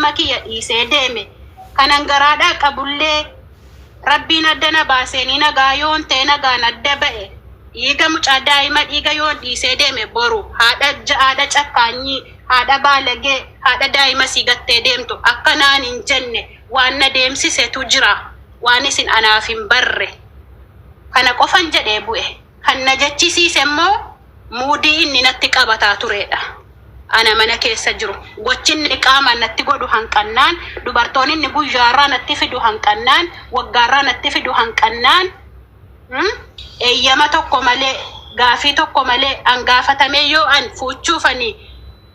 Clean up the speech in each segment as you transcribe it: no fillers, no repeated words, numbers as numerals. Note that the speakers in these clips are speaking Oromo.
ilma kiyya dhiisee deeme kanan garaadhaa qabullee rabbiin addana baaseenii nagaa yoon ta'e nagaan adda ba'e dhiiga mucaa daa'ima dhiiga yoon dhiisee deeme boru haadha cakkaanyii haadha baalagee haadha daa'ima si gattee deemtu akkanaan hin jenne waan na deemsisetu jira waan isin anaaf hin barre kana qofan jedhee bu'e kan na jechisiise immoo muudii inni natti qabataa turedha. Ana mana keessa jiru gochinni qaama natti godhu hanqannaan dubartoonni inni guyyaarraa natti fidu hanqannaan waggaarraa natti fidu hanqannaan eeyyama tokko malee gaafii tokko malee angaafatamee yoo an fuuchuufanii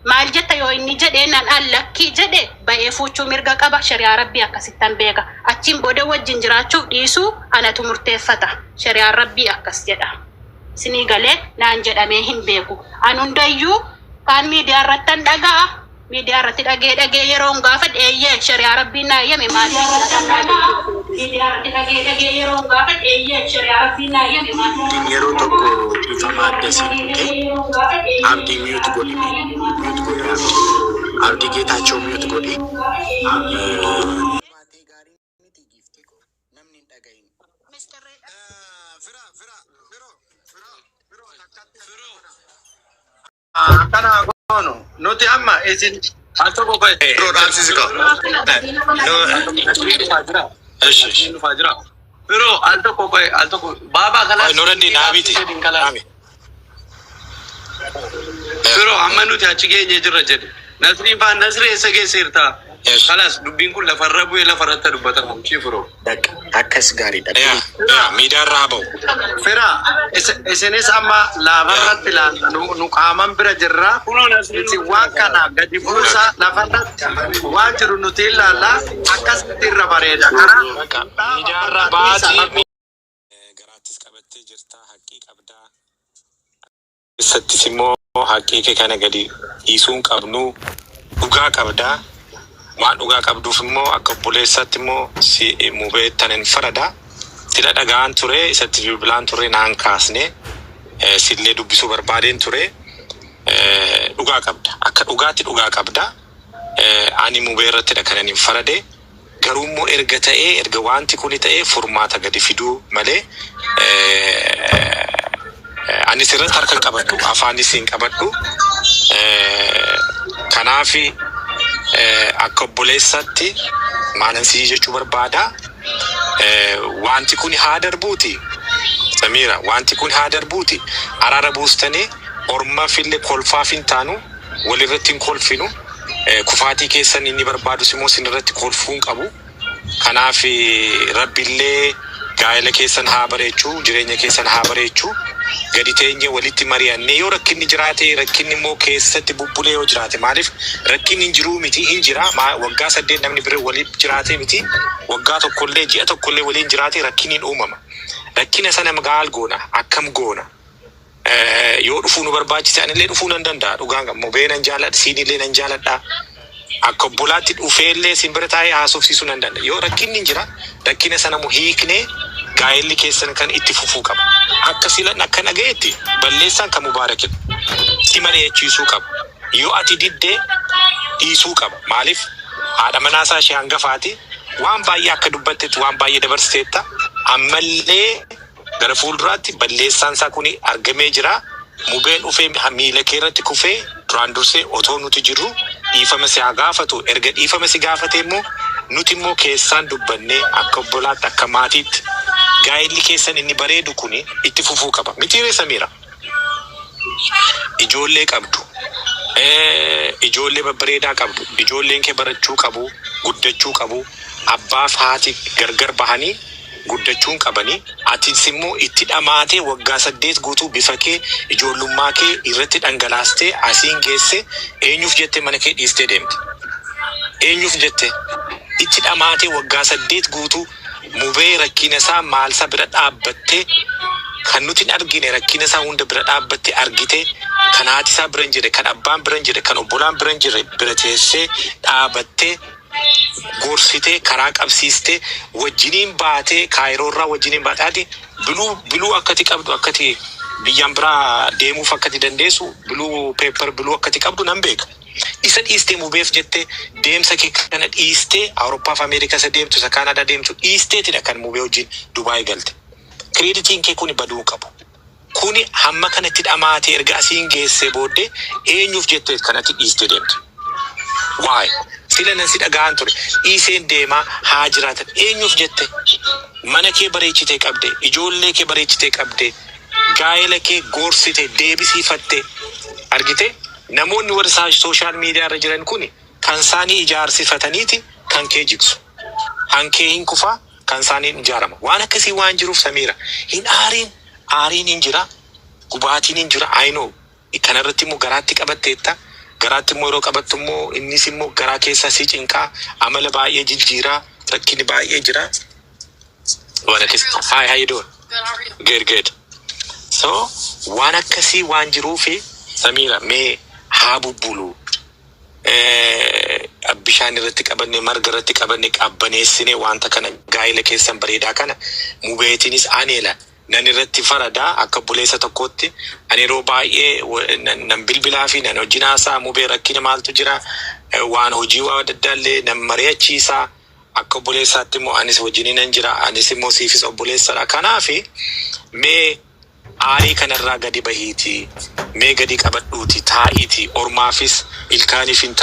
maal jetta yoo inni jedhee nan allakkii jedhe ba'ee fuuchuu mirga qaba shari'aa rabbii akkasittan beeka achiin booda wajjin jiraachuuf dhiisuu anatu murteeffata shari'aa rabbii akkas jedha sinii galee naan jedhamee hin beeku an hundayyuu kan media irratti dhagaa media irratti dhagee yeroon gaafa dheeyyee shari'aa rabbii naa yeme maal media irratti dhagee yeroon gaafa dheeyyee shari'aa rabbii naa yeme maal yeroo tokko bifa maaddesii abdii miyuutu godhi abdii geetaachoo miyuutu godhi kana gono nuti amma isin alto ko bay program sisika no fajra pero alto ko bay alto ko baba kala nurandi nabiti pero amma nuti achige jirra jed nasri ba nasri sege sirta خلاص دبين كل فربوا إلى فرت دبتهم شيفرو. دك أكس غاري دك. يا ميدا رابو. فرا إسنيس أما لا فرت لا نقامن برجرة. إسواكنا قد يفوسا لا فرت واجر نتيل لا أكس تير بريدا. كرا ميدا راباتي. غراتيس كابتة جرتا حقيقة أبدا. ستسمو حقيقة كنا قدي يسون كابنو uga kabda waan uga kabduuf immoo akka buleessatti immoo si mubeettanen farada tira dhagaan ture isatti bilbilaan ture naan kaasne sillee dubbisuu barbaadeen ture uga kabda akka dhugaatti uga kabda ani mubeerratti dhakanin farade garuu immoo erga wanti kuni ta'ee furmaata gadi fiduu malee ani sirratti harka qabadhu afaanis hin qabadhu kanaafi akka buleessatti maalansi jechuu barbaada wanti kun haa darbuuti Samira wanti kun haa darbuuti araara buustanii orma fille kolfaa fintaanu walirratti kolfinu kufaatii keessan inni barbaadu simoo sinirratti kolfuun qabu kanaafi rabbillee gaa'ela keessan haa bareechuu jireenya keessan haa bareechuu gadi teenye walitti mari'annee yoo rakkinni jiraate rakkinni immoo keessatti bubbulee yoo jiraate maaliif rakkinni hin jiru miti hin jira waggaa 8 namni bire walitti jiraate miti waggaa tokkollee ji'a tokkollee waliin jiraate rakkinni uumama rakkina sana magaal goona akkam goona yoo dhufuu nu barbaachise anillee dhufuu nan danda'a dhugaan gammoo beenan jaaladha siinillee nan jaaladha akka bulaatti dhufeellee simbira taa'ee haasofsiisuu nan danda'a yoo rakkinni hin jira rakkina sana mu hiiknee gaa'elli keessan kan itti fufuu qaba akka silan akka nagayetti balleessaan kan Mubaarak si mari'achiisuu qaba yoo ati diddee dhiisuu qaba maaliif haadha manaasaa ishee hangafaati waan baay'ee akka dubbattetti waan baay'ee dabarsiteetta ammallee gara fuulduraatti balleessaan isaa kun argamee jira mubeen ufee miila keerratti kufee duraan dursee otoo nuti jirru dhiifama si haa gaafatu erga dhiifama si gaafate immoo nuti immoo keessaan dubbannee akka obbolaatti akka maatiitti gaa'elli keessan inni bareedu kuni itti fufuu qaba mitiiree Samira ijoollee qabdu ijoollee babbareedaa qabdu ijoolleen kee barachuu qabu guddachuu qabu abbaaf haati gargar bahanii guddachuun qabanii atis immoo itti dhamaatee waggaa 8 guutuu bifa kee ijoollummaa kee irratti dhangalaastee asiin geesse eenyuuf jette mana kee dhiistee deemte eenyuuf jette itti dhamaatee waggaa 8 guutuu mubee rakkina isaa maalsa bira dhaabbattee kan nuti argine rakkina isaa hunda bira dhaabbattee argite kan haati isaa bira hin jirre kan abbaan bira hin jirre kan obbolaan bira hin jirre bira teessee dhaabattee gorsitee karaa qabsiistee wajjiniin baatee kaayiroorraa wajjiniin baataati biluu akkati qabdu akkati biyyaan biraa deemuuf akkati dandeessu biluu peepper biluu akkati qabdu nan beeka Isa dhiistee mubeef jettee deemsa kee kana dhiistee Awurooppaa fi Ameerikaa isa deemtu isa Kaanadaa deemtu dhiisteetidha kan mubee wajjin Dubaay galte. Kireeditiin kee kuni baduu qabu. Kuni hamma kanatti dhamaatee erga asiin geessee booddee eenyuuf jettee kanatti dhiistee deemte. Why? Sila nan si dhagaan ture. Dhiiseen deemaa haa jiraatan eenyuuf jette. Mana kee bareechitee qabde, ijoollee kee bareechitee qabde, gaa'ela kee goorsite, deebisiifatte. Argite? Namoonni warra sooshaal miidiyaa irra jiran kuni kan isaanii ijaarsifataniiti kan kee jigsu. Hankee hin kufaa kan isaanii ijaarama. Waan akkasii waan jiruuf Samiira hin aariin hin jira, gubaatiin hin jira. I know. Kanarratti immoo garaatti qabatteetta. Garaatti immoo yeroo qabattu immoo innis immoo garaa keessa si cinqaa, amala baay'ee jijjiiraa, rakkini baay'ee jira. Waan akkasii. Hi, how you doing? Good. So waan akkasii waan jiruufi Samiira mee haa bubbulu. Bishaan irratti qabanne, marga irratti qabanne, qabbaneessine wanta kana gaa'ela keessan bareedaa kana mubeetiinis aneela. Nan irratti faradaa akka buleessa tokkotti ani yeroo baay'ee nan bilbilaa fi nan hojii naasaa mubee rakkina maaltu jira waan hojii waa daddaallee nan mari'achiisaa akka buleessaatti immoo anis hojiin nan jira anis immoo siifis obboleessadha. Kanaaf mee aarii kanarraa gadi bahiitii mee gadi qabadhuuti taa'iitii ormaafis ilkaaniif hin taa'u.